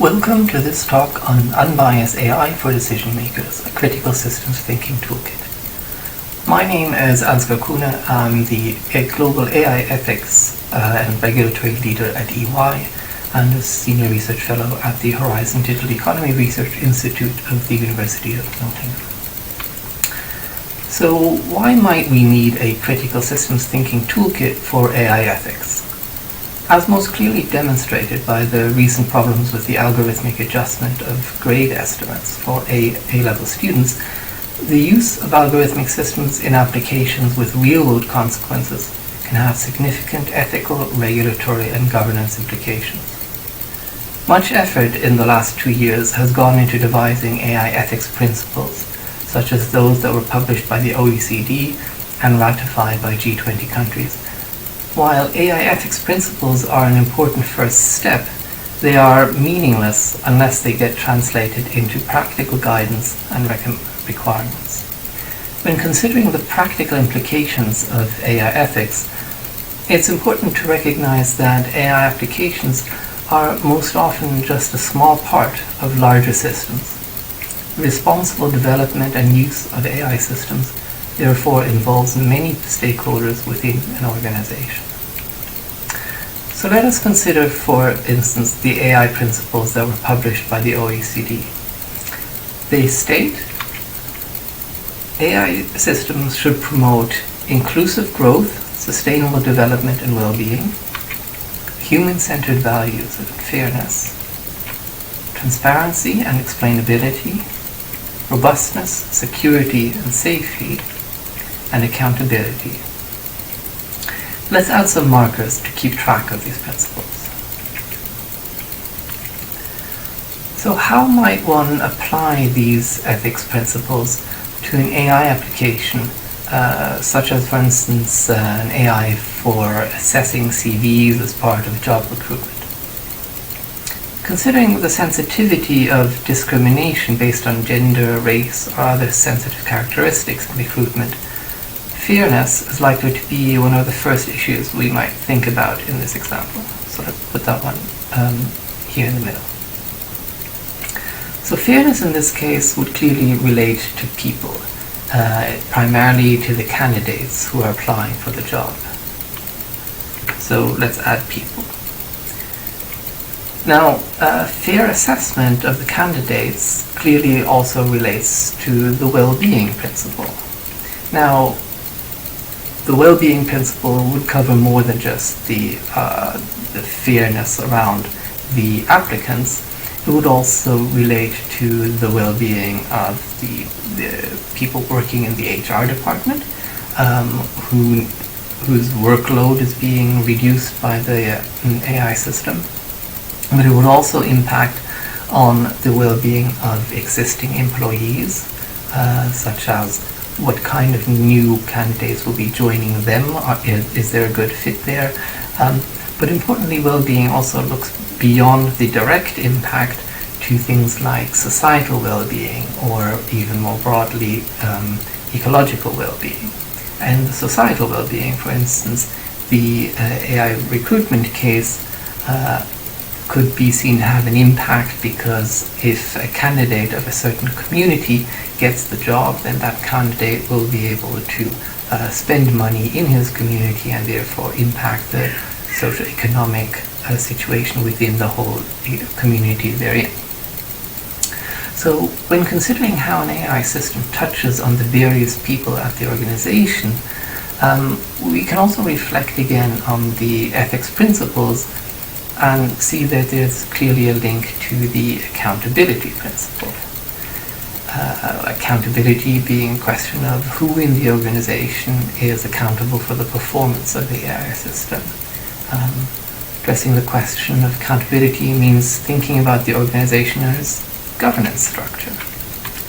Welcome to this talk on unbiased AI for decision makers, a critical systems thinking toolkit. My name is Ansgar Koene. I'm the Global AI Ethics and Regulatory Leader at EY and a Senior Research Fellow at the Horizon Digital Economy Research Institute of the University of Nottingham. So why might we need a critical systems thinking toolkit for AI ethics? As most clearly demonstrated by the recent problems with the algorithmic adjustment of grade estimates for A-level students, the use of algorithmic systems in applications with real-world consequences can have significant ethical, regulatory, and governance implications. Much effort in the last 2 years has gone into devising AI ethics principles, such as those that were published by the OECD and ratified by G20 countries. While AI ethics principles are an important first step, they are meaningless unless they get translated into practical guidance and requirements. When considering the practical implications of AI ethics, it's important to recognize that AI applications are most often just a small part of larger systems. Responsible development and use of AI systems therefore involves many stakeholders within an organization. So let us consider, for instance, the AI principles that were published by the OECD. They state AI systems should promote inclusive growth, sustainable development and well-being, human-centered values and fairness, transparency and explainability, robustness, security and safety, and accountability. Let's add some markers to keep track of these principles. So how might one apply these ethics principles to an AI application, such as, for instance, an AI for assessing CVs as part of job recruitment? Considering the sensitivity of discrimination based on gender, race, or other sensitive characteristics in recruitment, fairness is likely to be one of the first issues we might think about in this example. So let's put that one here in the middle. So fairness in this case would clearly relate to people, primarily to the candidates who are applying for the job. So let's add people. Now, fair assessment of the candidates clearly also relates to the well-being principle. Now, the well-being principle would cover more than just the fairness around the applicants. It would also relate to the well-being of the people working in the HR department, whose workload is being reduced by the AI system. But it would also impact on the well-being of existing employees, such as what kind of new candidates will be joining them, is there a good fit there? But importantly, well-being also looks beyond the direct impact to things like societal well-being or even more broadly ecological well-being. And the societal well-being, for instance, the AI recruitment case could be seen to have an impact because if a candidate of a certain community gets the job, then that candidate will be able to spend money in his community and therefore impact the socio-economic situation within the whole community they're in. So when considering how an AI system touches on the various people at the organization, we can also reflect again on the ethics principles and see that there's clearly a link to the accountability principle. Accountability being a question of who in the organization is accountable for the performance of the AI system. Addressing the question of accountability means thinking about the organization as governance structure.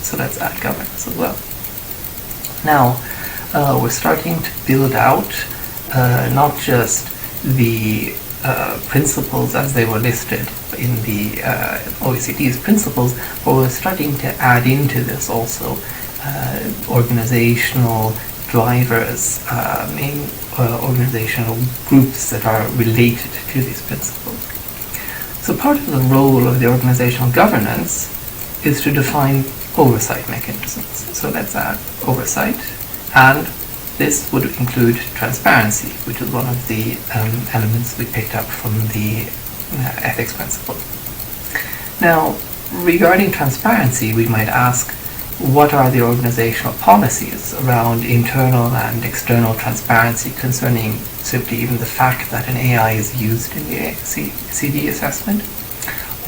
So let's add governance as well. Now, we're starting to build out not just the principles as they were listed in the OECD's principles, but we're starting to add into this also organizational drivers, main organizational groups that are related to these principles. So part of the role of the organizational governance is to define oversight mechanisms. So let's add oversight, and this would include transparency, which is one of the elements we picked up from the ethics principle. Now, regarding transparency, we might ask, what are the organizational policies around internal and external transparency concerning simply even the fact that an AI is used in the CV assessment?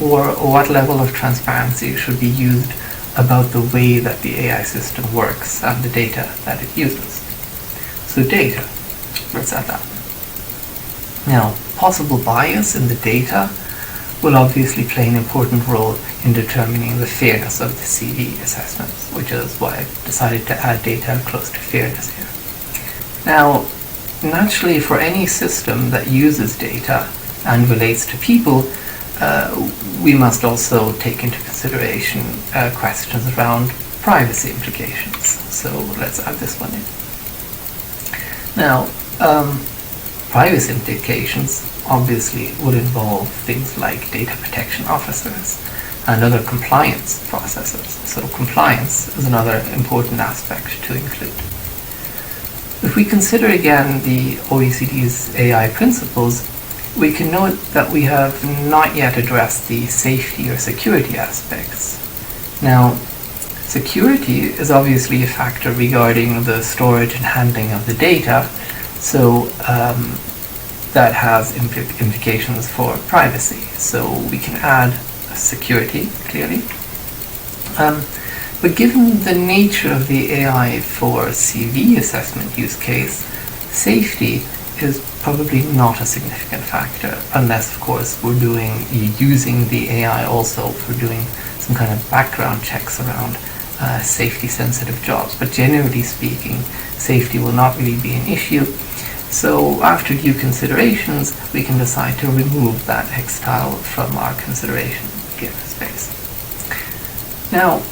Or what level of transparency should be used about the way that the AI system works and the data that it uses? So data, let's add that. Now, possible bias in the data will obviously play an important role in determining the fairness of the CV assessments, which is why I've decided to add data close to fairness here. Now, naturally, for any system that uses data and relates to people, we must also take into consideration questions around privacy implications. So let's add this one in. Now, privacy implications obviously would involve things like data protection officers and other compliance processes. So compliance is another important aspect to include. If we consider again the OECD's AI principles, we can note that we have not yet addressed the safety or security aspects. Now, security is obviously a factor regarding the storage and handling of the data, so that has implications for privacy. So we can add security, clearly. But given the nature of the AI for CV assessment use case, safety is probably not a significant factor, unless, of course, we're using the AI also for doing some kind of background checks around safety-sensitive jobs. But generally speaking, safety will not really be an issue. So after due considerations, we can decide to remove that hex-tile from our consideration given space. Now,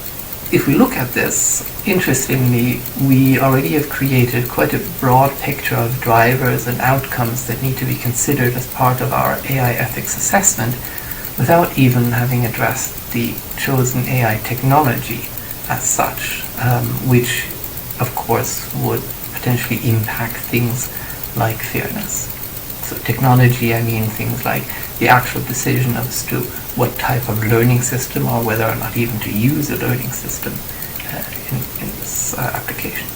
if we look at this, interestingly, we already have created quite a broad picture of drivers and outcomes that need to be considered as part of our AI ethics assessment without even having addressed the chosen AI technology as such, which of course would potentially impact things like fairness. So technology, I mean things like the actual decision as to what type of learning system or whether or not even to use a learning system in this application.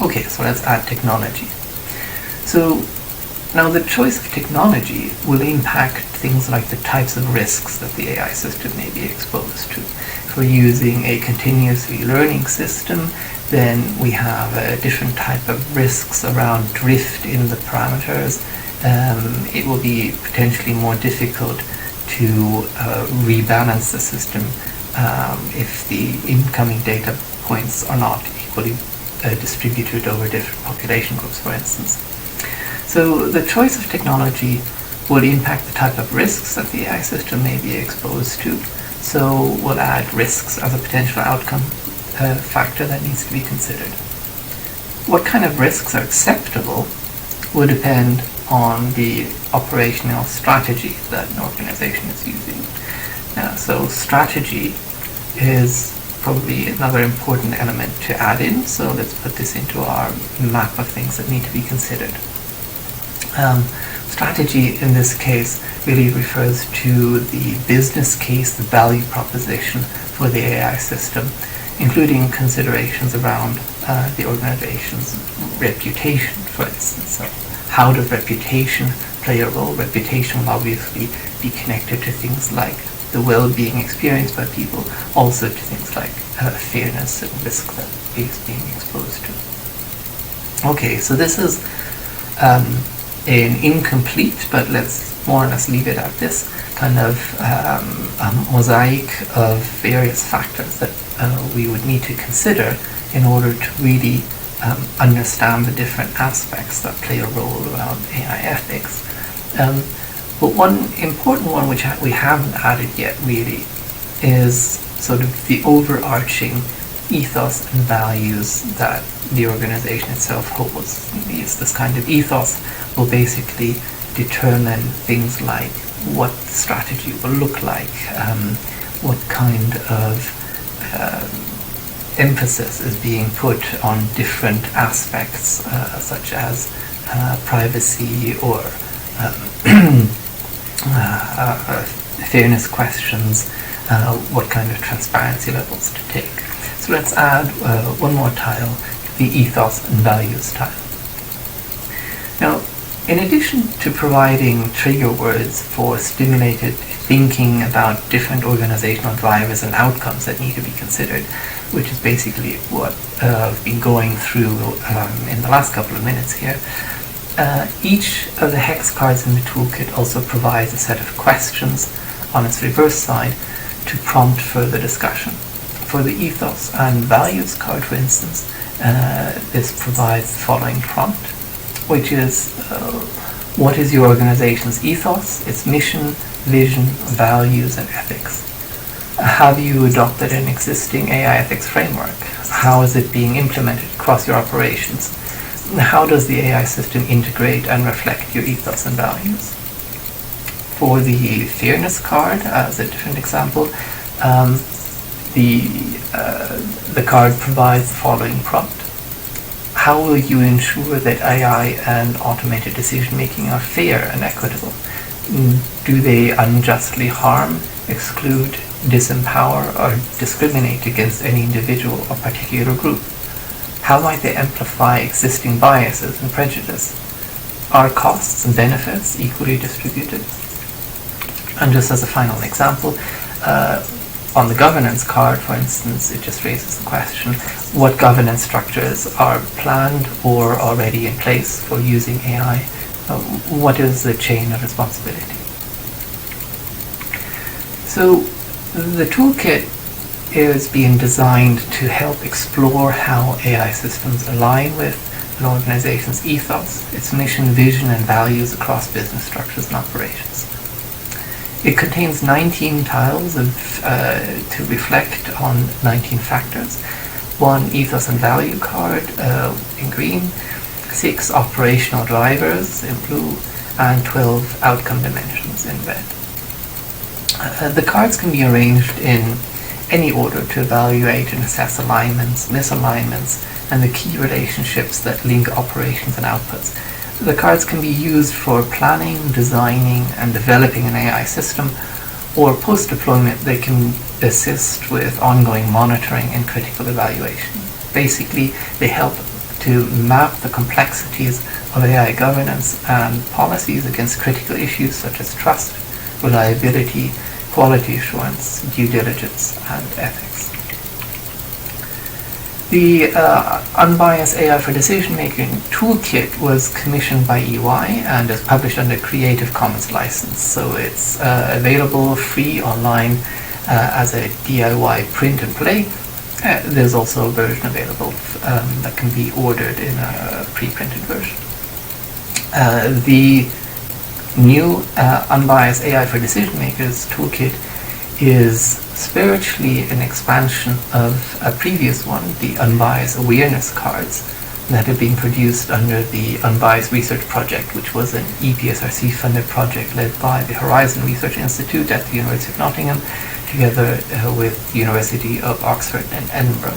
Okay, so let's add technology. So now the choice of technology will impact things like the types of risks that the AI system may be exposed to. If we're using a continuously learning system, then we have a different type of risks around drift in the parameters. It will be potentially more difficult to rebalance the system if the incoming data points are not equally distributed over different population groups, for instance. So the choice of technology will impact the type of risks that the AI system may be exposed to. So we'll add risks as a potential outcome factor that needs to be considered. What kind of risks are acceptable will depend on the operational strategy that an organization is using. So strategy is probably another important element to add in, so let's put this into our map of things that need to be considered. Strategy in this case really refers to the business case, the value proposition for the AI system, including considerations around the organization's reputation, for instance. So how does reputation play a role? Reputation will obviously be connected to things like the well-being experienced by people, also to things like fairness and risk that is being exposed to. Okay, so this is an incomplete, but let's more or less leave it at this, kind of mosaic of various factors that we would need to consider in order to really understand the different aspects that play a role around AI ethics. But one important one which we haven't added yet really is sort of the overarching ethos and values that the organization itself holds. This kind of ethos will basically determine things like what strategy will look like, what kind of emphasis is being put on different aspects, such as privacy or fairness questions, what kind of transparency levels to take. So let's add one more tile, the ethos and values tile. Now, in addition to providing trigger words for stimulated thinking about different organizational drivers and outcomes that need to be considered, which is basically what I've been going through in the last couple of minutes here, each of the hex cards in the toolkit also provides a set of questions on its reverse side to prompt further discussion. For the ethos and values card, for instance, this provides the following prompt, which is what is your organization's ethos, its mission, vision, values, and ethics? Have you adopted an existing AI ethics framework? How is it being implemented across your operations? How does the AI system integrate and reflect your ethos and values? For the fairness card, as a different example, the card provides the following prompt. How will you ensure that AI and automated decision-making are fair and equitable? Do they unjustly harm, exclude, disempower, or discriminate against any individual or particular group? How might they amplify existing biases and prejudice? Are costs and benefits equally distributed? And just as a final example, on the governance card, for instance, it just raises the question, what governance structures are planned or already in place for using AI? What is the chain of responsibility? So the toolkit is being designed to help explore how AI systems align with an organization's ethos, its mission, vision, and values across business structures and operations. It contains 19 tiles to reflect on 19 factors, 1 ethos and value card in green, 6 operational drivers in blue, and 12 outcome dimensions in red. The cards can be arranged in any order to evaluate and assess alignments, misalignments, and the key relationships that link operations and outputs. The cards can be used for planning, designing, and developing an AI system, or post-deployment they can assist with ongoing monitoring and critical evaluation. Basically, they help to map the complexities of AI governance and policies against critical issues such as trust, reliability, quality assurance, due diligence, and ethics. The UnBias AI for Decision-Making toolkit was commissioned by EY and is published under Creative Commons license, so it's available free online as a DIY print and play. There's also a version available that can be ordered in a pre-printed version. The new UnBias AI for Decision Makers toolkit is spiritually an expansion of a previous one, the UnBias awareness cards that had been produced under the UnBias Research Project, which was an EPSRC funded project led by the Horizon Research Institute at the University of Nottingham, together with the University of Oxford and Edinburgh.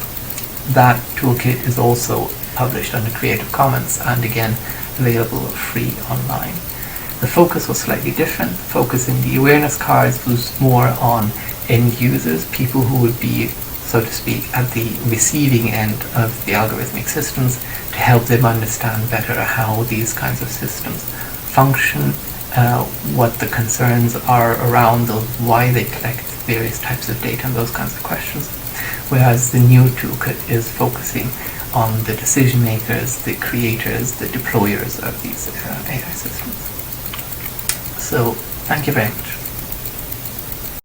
That toolkit is also published under Creative Commons and again available free online. The focus was slightly different. The focus in the awareness cards was more on end users, people who would be, so to speak, at the receiving end of the algorithmic systems, to help them understand better how these kinds of systems function, what the concerns are around those, why they collect various types of data and those kinds of questions. Whereas the new toolkit is focusing on the decision makers, the creators, the deployers of these AI systems. So, thank you very much.